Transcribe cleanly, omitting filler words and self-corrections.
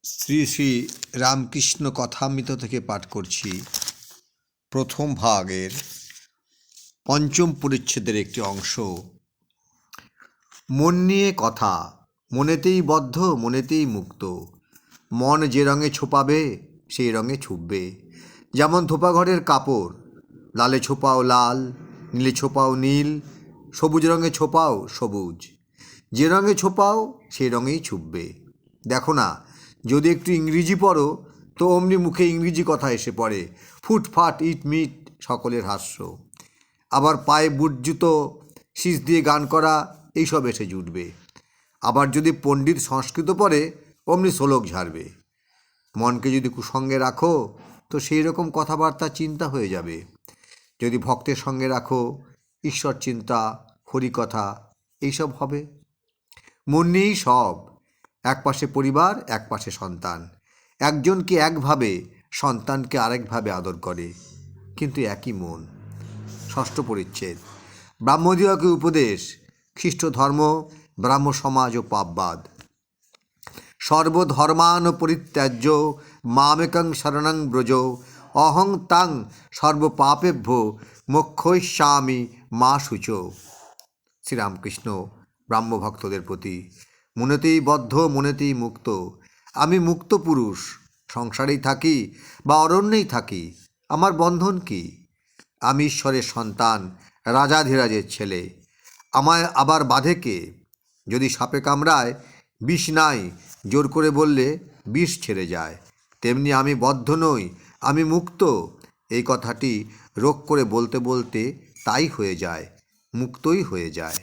শ্রী শ্রী রামকৃষ্ণ কথামৃত থেকে পাঠ করছি প্রথম ভাগের পঞ্চম পরিচ্ছেদের একটি অংশ। মন নিয়ে কথা, মনেতেই বদ্ধ মনেতেই মুক্ত। মন যে রঙে ছোপাবে সেই রঙে ছুপবে। যেমন ধোপাঘরের কাপড়, লালে ছোপাও লাল, নীলে ছোপাও নীল, সবুজ রঙে ছোপাও সবুজ। যে রঙে ছোপাও সেই রঙেই ছুপবে। দেখো না, যদি একটু ইংরেজি পড়ো তো অমনি মুখে ইংরেজি কথা এসে পড়ে, ফুটফাট ইট মিট সকলের হাস্য। আবার পায়ে বুট জুতো, শীষ দিয়ে গান করা এইসব এসে জুটবে। আবার যদি পণ্ডিত সংস্কৃত পড়ে অমনি শ্লোক ঝাড়বে। মনকে যদি কুসঙ্গে রাখো তো সেই রকম কথাবার্তা চিন্তা হয়ে যাবে। যদি ভক্তের সঙ্গে রাখো ঈশ্বর চিন্তা, হরিকথা এইসব হবে। মন নিয়েই সব। এক পাশে পরিবার, এক পাশে সন্তান। একজনকে একভাবে, সন্তানকে আরেকভাবে আদর করে, কিন্তু একই মন। ষষ্ঠ পরিচ্ছেদ। ব্রাহ্মদিগকে উপদেশ, খ্রিস্ট ধর্ম, ব্রাহ্ম সমাজ ও পাপবাদ। সর্বধর্মান পরিত্যাজ্য মামেকং শরণং ব্রজ, অহং তাং সর্বপাপেভ্য মোক্ষয়িষ্যামি মা শুচ। শ্রীরামকৃষ্ণ ব্রাহ্মভক্তদের প্রতি। মনেতেই বদ্ধ মনেতেই মুক্ত। আমি মুক্ত পুরুষ, সংসারেই থাকি বা অরণ্যেই থাকি, আমার বন্ধন কি? আমি ঈশ্বরের সন্তান, রাজাধিরাজের ছেলে। আমায় আবার বাঁধে কে? যদি সাপে কামড়ায় বিষ নাই, জোর করে বললে বিষ ছেড়ে যায়। তেমনি আমি বদ্ধ নই, আমি মুক্ত। এই কথাটি রোগ করে বলতে বলতে তাই হয়ে যায়, মুক্তই হয়ে যায়।